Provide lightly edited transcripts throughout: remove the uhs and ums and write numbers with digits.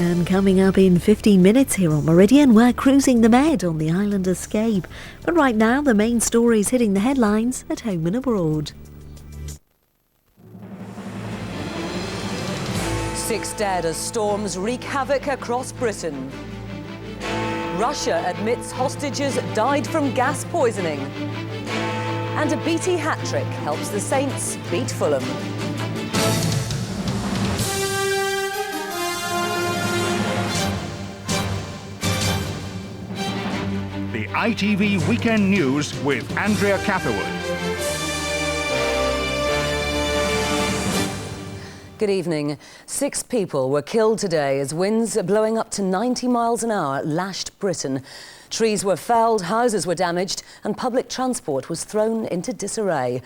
And coming up in 15 minutes here on Meridian, we're cruising the Med on the island escape. But right now, the main stories hitting the headlines at home and abroad. 6 dead as storms wreak havoc across Britain. Russia admits hostages died from gas poisoning. And a BT hat-trick helps the Saints beat Fulham. The ITV Weekend News with Andrea Catherwood. Good evening. 6 people were killed today as winds blowing up to 90 miles an hour lashed Britain. Trees were felled, houses were damaged, and public transport was thrown into disarray.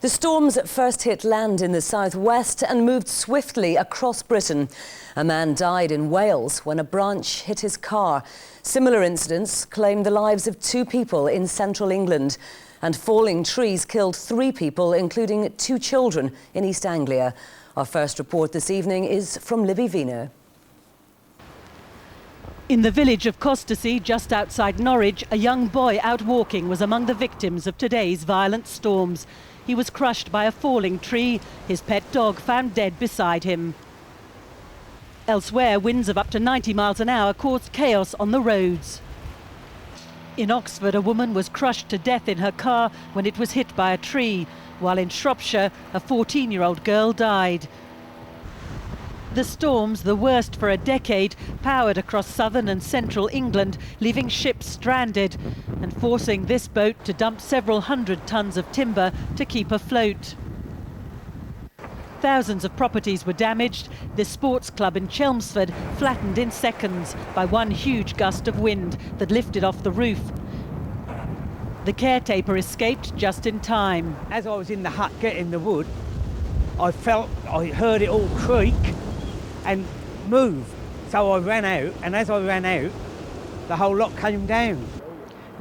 The storms first hit land in the southwest and moved swiftly across Britain. A man died in Wales when a branch hit his car. Similar incidents claimed the lives of 2 people in central England. And falling trees killed 3 people, including 2 children in East Anglia. Our first report this evening is from Libby Vino. In the village of Costasy, just outside Norwich, a young boy out walking was among the victims of today's violent storms. He was crushed by a falling tree, his pet dog found dead beside him. Elsewhere, winds of up to 90 miles an hour caused chaos on the roads. In Oxford, a woman was crushed to death in her car when it was hit by a tree, while in Shropshire, a 14-year-old girl died. The storms, the worst for a decade, powered across southern and central England, leaving ships stranded and forcing this boat to dump several hundred tons of timber to keep afloat. Thousands of properties were damaged. The sports club in Chelmsford flattened in seconds by one huge gust of wind that lifted off the roof. The caretaker escaped just in time. As I was in the hut getting the wood, I heard it all creak and move. So I ran out, and as I ran out, the whole lot came down.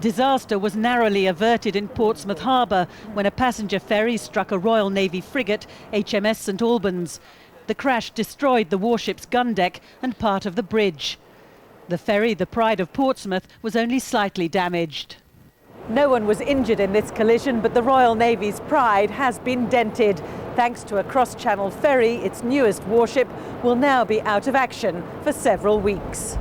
Disaster was narrowly averted in Portsmouth Harbour when a passenger ferry struck a Royal Navy frigate, HMS St Albans. The crash destroyed the warship's gun deck and part of the bridge. The ferry, the pride of Portsmouth, was only slightly damaged. No one was injured in this collision, but the Royal Navy's pride has been dented. Thanks to a cross-channel ferry, its newest warship will now be out of action for several weeks.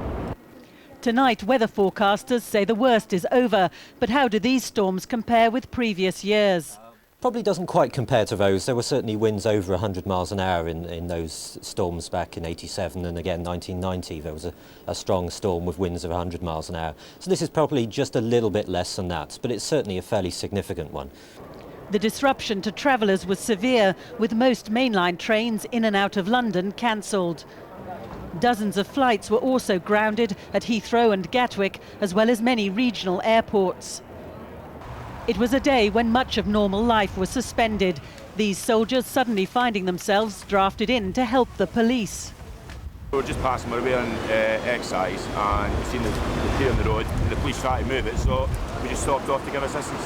Tonight, weather forecasters say the worst is over. But how do these storms compare with previous years? Probably doesn't quite compare to those. There were certainly winds over 100 miles an hour in those storms back in 87 and again 1990. There was a strong storm with winds of 100 miles an hour. So this is probably just a little bit less than that, but it's certainly a fairly significant one. The disruption to travellers was severe, with most mainline trains in and out of London cancelled. Dozens of flights were also grounded at Heathrow and Gatwick, as well as many regional airports. It was a day when much of normal life was suspended, these soldiers suddenly finding themselves drafted in to help the police. We were just passing our way on exercise and we seen the pier on the road and the police tried to move it, so we just stopped off to give assistance.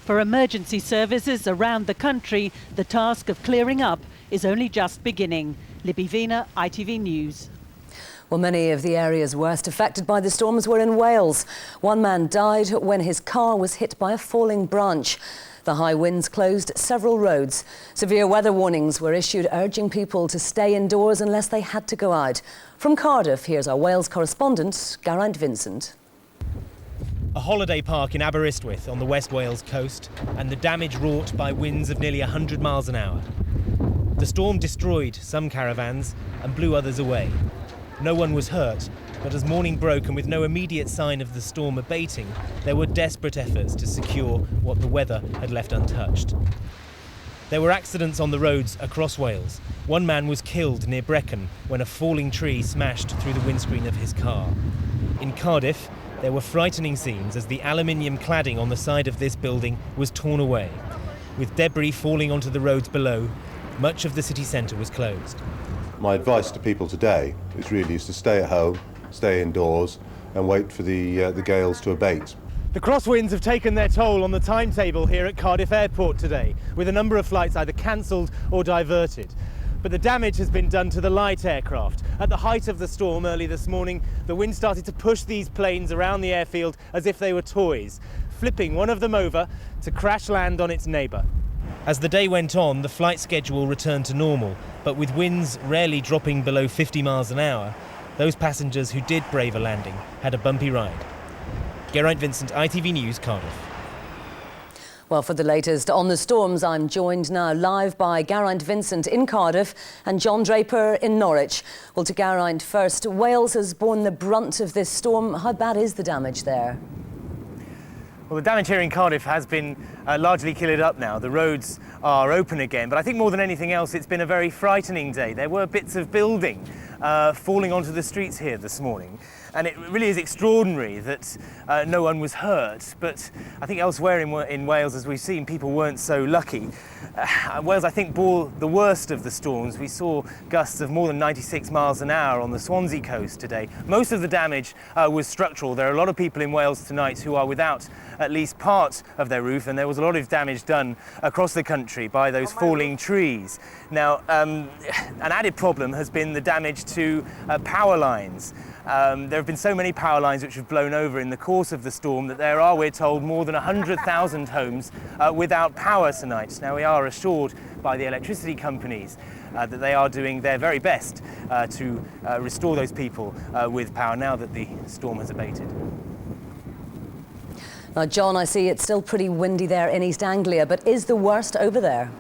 For emergency services around the country, the task of clearing up is only just beginning. Libby Vina, ITV News. Well, many of the areas worst affected by the storms were in Wales. One man died when his car was hit by a falling branch. The high winds closed several roads. Severe weather warnings were issued, urging people to stay indoors unless they had to go out. From Cardiff, here's our Wales correspondent, Geraint Vincent. A holiday park in Aberystwyth on the West Wales coast, and the damage wrought by winds of nearly 100 miles an hour. The storm destroyed some caravans and blew others away. No one was hurt, but as morning broke and with no immediate sign of the storm abating, there were desperate efforts to secure what the weather had left untouched. There were accidents on the roads across Wales. One man was killed near Brecon when a falling tree smashed through the windscreen of his car. In Cardiff, there were frightening scenes as the aluminium cladding on the side of this building was torn away. With debris falling onto the roads below, much of the city centre was closed. My advice to people today is to stay at home, stay indoors and wait for the gales to abate. The crosswinds have taken their toll on the timetable here at Cardiff Airport today, with a number of flights either cancelled or diverted. but the damage has been done to the light aircraft. At the height of the storm early this morning, the wind started to push these planes around the airfield as if they were toys, flipping one of them over to crash land on its neighbour. As the day went on, the flight schedule returned to normal, but with winds rarely dropping below 50 miles an hour, those passengers who did brave a landing had a bumpy ride. Geraint Vincent, ITV News, Cardiff. Well, for the latest on the storms, I'm joined now live by Geraint Vincent in Cardiff and John Draper in Norwich. Well, to Geraint first, Wales has borne the brunt of this storm. How bad is the damage there? Well, the damage here in Cardiff has been largely cleared up now. The roads are open again, but I think more than anything else, it's been a very frightening day. There were bits of building falling onto the streets here this morning. And it really is extraordinary that no one was hurt. But I think elsewhere in Wales, as we've seen, people weren't so lucky. Wales, I think, bore the worst of the storms. We saw gusts of more than 96 miles an hour on the Swansea coast today. Most of the damage was structural. There are a lot of people in Wales tonight who are without at least part of their roof, and there was a lot of damage done across the country by those falling trees. Now, an added problem has been the damage to power lines. There have been so many power lines which have blown over in the course of the storm that there are, we're told, more than 100,000 homes without power tonight. Now, we are assured by the electricity companies that they are doing their very best to restore those people with power now that the storm has abated. Now, John, I see it's still pretty windy there in East Anglia, but is the worst over there?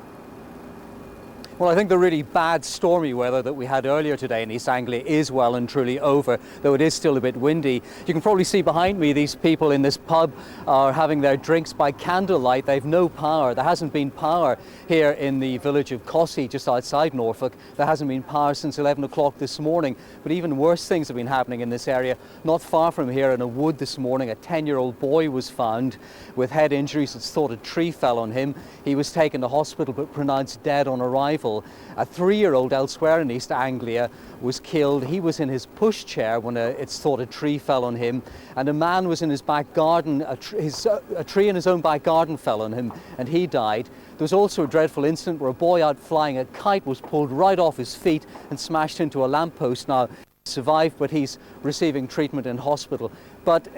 Well, I think the really bad stormy weather that we had earlier today in East Anglia is well and truly over, though it is still a bit windy. You can probably see behind me these people in this pub are having their drinks by candlelight. They've no power. There hasn't been power here in the village of Cossey, just outside Norfolk. There hasn't been power since 11 o'clock this morning. But even worse things have been happening in this area. Not far from here in a wood this morning, a 10-year-old boy was found with head injuries. It's thought a tree fell on him. He was taken to hospital but pronounced dead on arrival. A 3-year-old elsewhere in East Anglia was killed. He was in his pushchair when it's thought a tree fell on him. And a man was in his back garden, a tree in his own back garden fell on him and he died. There was also a dreadful incident where a boy out flying a kite was pulled right off his feet and smashed into a lamppost. Now, he survived, but he's receiving treatment in hospital. But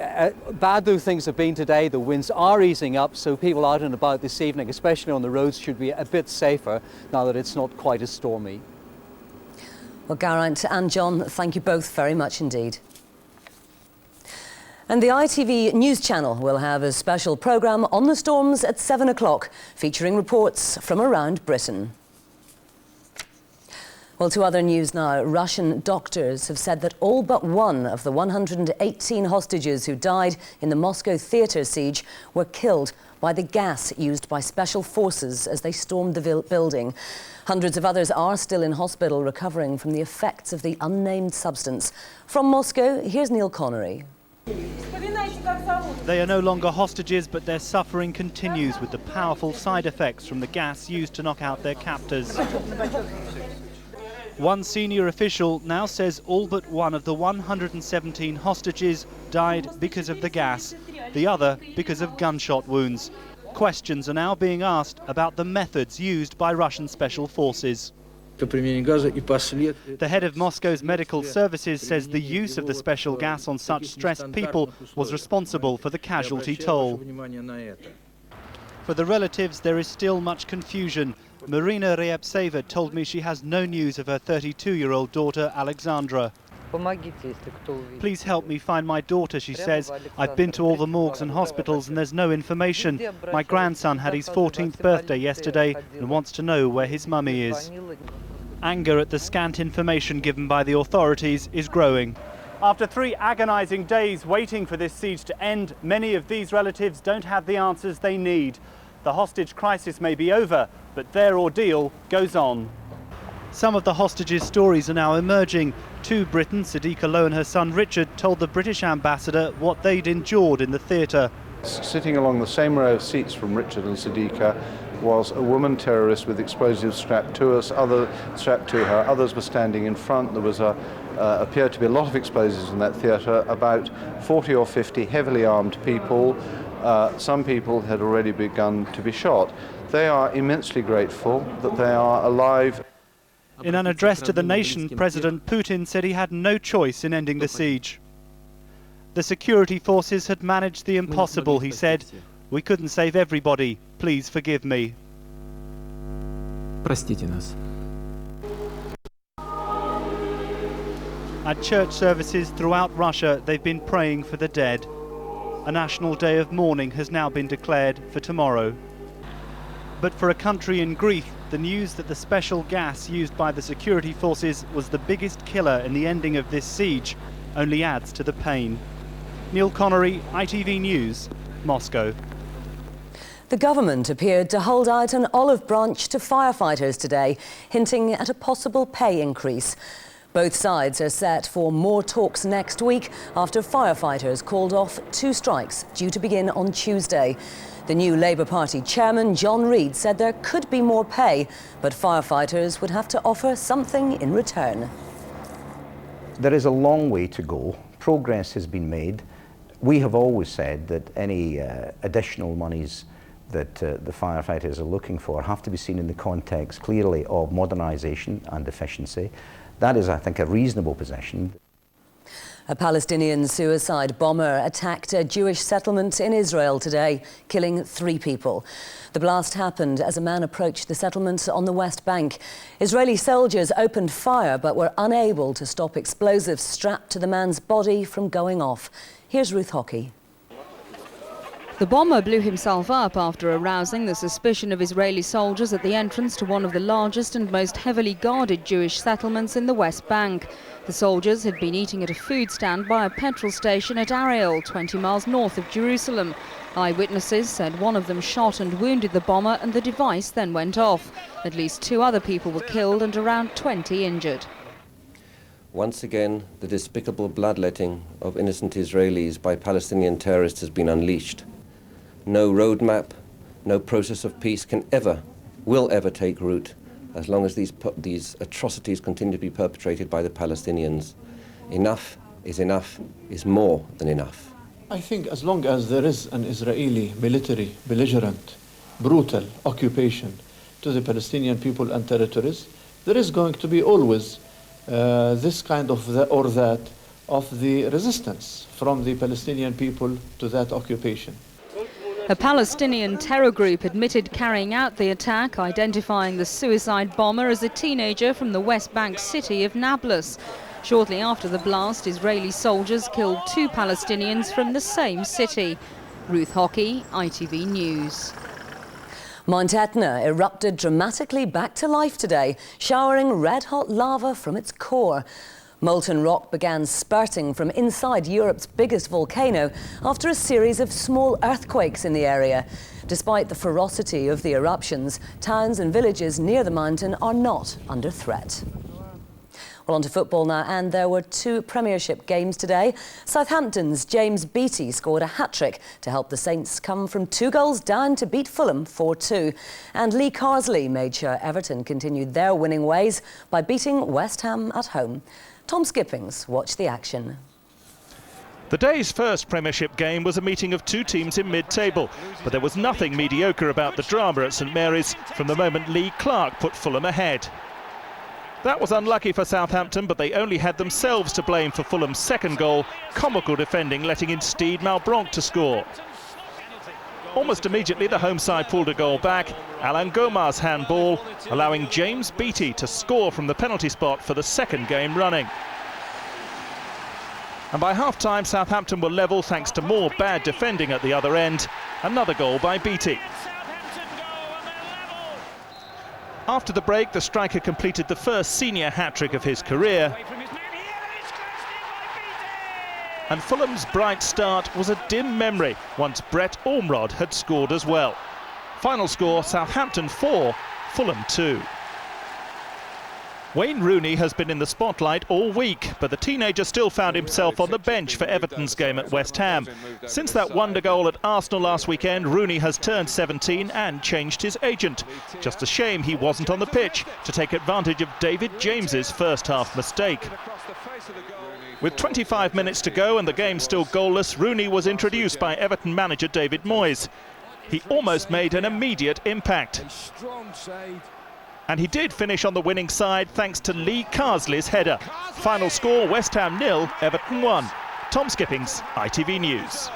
bad though things have been today, the winds are easing up, so people out and about this evening, especially on the roads, should be a bit safer now that it's not quite as stormy. Well, Geraint and John, thank you both very much indeed. And the ITV News Channel will have a special programme on the storms at 7 o'clock, featuring reports from around Britain. Well, to other news now. Russian doctors have said that all but one of the 118 hostages who died in the Moscow theatre siege were killed by the gas used by special forces as they stormed the building. Hundreds of others are still in hospital recovering from the effects of the unnamed substance. From Moscow, here's Neil Connery. They are no longer hostages, but their suffering continues with the powerful side effects from the gas used to knock out their captors. One senior official now says all but one of the 117 hostages died because of the gas, the other because of gunshot wounds. Questions are now being asked about the methods used by Russian special forces. The head of Moscow's medical services says the use of the special gas on such stressed people was responsible for the casualty toll. For the relatives, there is still much confusion. Marina Ryabtseva told me she has no news of her 32-year-old daughter, Alexandra. Please help me find my daughter, she says. I've been to all the morgues and hospitals and there's no information. My grandson had his 14th birthday yesterday and wants to know where his mummy is. Anger at the scant information given by the authorities is growing. After 3 agonising days waiting for this siege to end, many of these relatives don't have the answers they need. The hostage crisis may be over, but their ordeal goes on. Some of the hostages' stories are now emerging. To Britain, Sadiqa Lowe and her son Richard told the British ambassador what they'd endured in the theatre. Sitting along the same row of seats from Richard and Sadiqa was a woman terrorist with explosives strapped to us, strapped to her. Others were standing in front. There was appeared to be a lot of explosives in that theatre, about 40 or 50 heavily armed people. Some people had already begun to be shot. They are immensely grateful that they are alive. In an address to the nation, President Putin said he had no choice in ending the siege. The security forces had managed the impossible, he said. We couldn't save everybody. Please forgive me. Простите нас. At church services throughout Russia, they've been praying for the dead. A national day of mourning has now been declared for tomorrow. But for a country in grief, the news that the special gas used by the security forces was the biggest killer in the ending of this siege only adds to the pain. Neil Connery, ITV News, Moscow. The government appeared to hold out an olive branch to firefighters today, hinting at a possible pay increase. Both sides are set for more talks next week after firefighters called off 2 strikes due to begin on Tuesday. The new Labour Party chairman, John Reid, said there could be more pay, but firefighters would have to offer something in return. There is a long way to go. Progress has been made. We have always said that any additional monies that the firefighters are looking for have to be seen in the context clearly of modernisation and efficiency. That is, I think, a reasonable position. A Palestinian suicide bomber attacked a Jewish settlement in Israel today, killing 3 people. The blast happened as a man approached the settlement on the West Bank. Israeli soldiers opened fire but were unable to stop explosives strapped to the man's body from going off. Here's Ruth Hockey. The bomber blew himself up after arousing the suspicion of Israeli soldiers at the entrance to one of the largest and most heavily guarded Jewish settlements in the West Bank. The soldiers had been eating at a food stand by a petrol station at Ariel, 20 miles north of Jerusalem. Eyewitnesses said one of them shot and wounded the bomber and the device then went off. At least 2 other people were killed and around 20 injured. Once again, the despicable bloodletting of innocent Israelis by Palestinian terrorists has been unleashed. No roadmap, no process of peace will ever take root as long as these atrocities continue to be perpetrated by the Palestinians. Enough is more than enough. I think as long as there is an Israeli military, belligerent, brutal occupation to the Palestinian people and territories, there is going to be always this kind of the resistance from the Palestinian people to that occupation. A Palestinian terror group admitted carrying out the attack, identifying the suicide bomber as a teenager from the West Bank city of Nablus. Shortly after the blast, Israeli soldiers killed 2 Palestinians from the same city. Ruth Hockey, ITV News. Mount Etna erupted dramatically back to life today, showering red-hot lava from its core. Molten rock began spurting from inside Europe's biggest volcano after a series of small earthquakes in the area. Despite the ferocity of the eruptions, towns and villages near the mountain are not under threat. Well, on to football now, and there were 2 Premiership games today. Southampton's James Beattie scored a hat-trick to help the Saints come from 2 goals down to beat Fulham 4-2. And Lee Carsley made sure Everton continued their winning ways by beating West Ham at home. Tom Skippings watched the action. The day's first Premiership game was a meeting of 2 teams in mid-table, but there was nothing mediocre about the drama at St Mary's from the moment Lee Clark put Fulham ahead. That was unlucky for Southampton, but they only had themselves to blame for Fulham's second goal, comical defending letting in Steed Malbranc to score. Almost immediately the home side pulled a goal back, Alan Gomar's handball, allowing James Beattie to score from the penalty spot for the 2nd game running. And by half-time, Southampton were level thanks to more bad defending at the other end. Another goal by Beattie. After the break, the striker completed the first senior hat-trick of his career. And Fulham's bright start was a dim memory once Brett Ormrod had scored as well. Final score, Southampton 4, Fulham 2. Wayne Rooney has been in the spotlight all week, but the teenager still found himself on the bench for Everton's game at West Ham. Since that wonder goal at Arsenal last weekend, Rooney has turned 17 and changed his agent. Just a shame he wasn't on the pitch to take advantage of David James's first-half mistake. With 25 minutes to go and the game still goalless, Rooney was introduced by Everton manager David Moyes. He almost made an immediate impact. And he did finish on the winning side thanks to Lee Carsley's header. Final score, West Ham 0, Everton 1. Tom Skippings, ITV News.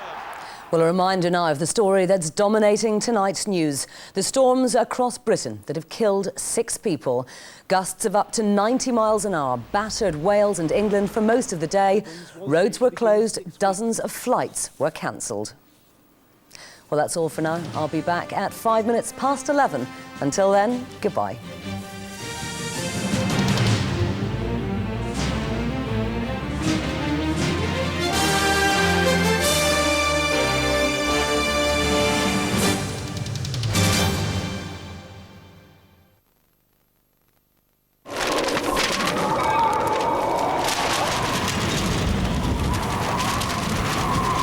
Well, a reminder now of the story that's dominating tonight's news. The storms across Britain that have killed 6 people. Gusts of up to 90 miles an hour battered Wales and England for most of the day. Roads were closed, dozens of flights were cancelled. Well, that's all for now. I'll be back at 5 minutes past 11. Until then, goodbye.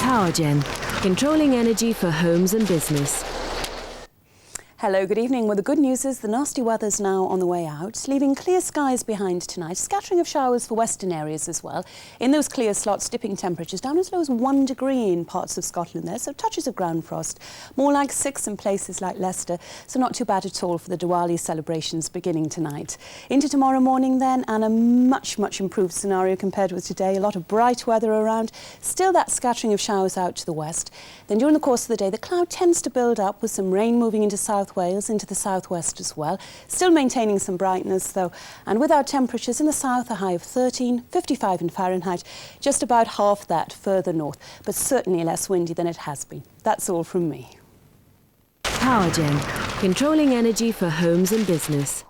PowerGen, controlling energy for homes and business. Hello, good evening. Well, the good news is the nasty weather's now on the way out, leaving clear skies behind tonight. Scattering of showers for western areas as well. In those clear slots, dipping temperatures down as low as 1 degree in parts of Scotland there, so touches of ground frost. More like 6 in places like Leicester, so not too bad at all for the Diwali celebrations beginning tonight. Into tomorrow morning then, and a much improved scenario compared with today. A lot of bright weather around, still that scattering of showers out to the west. Then during the course of the day, the cloud tends to build up with some rain moving into South Wales, into the southwest as well. Still maintaining some brightness though, and with our temperatures in the south a high of 13, 55 in Fahrenheit, just about half that further north, but certainly less windy than it has been. That's all from me. PowerGen, controlling energy for homes and business.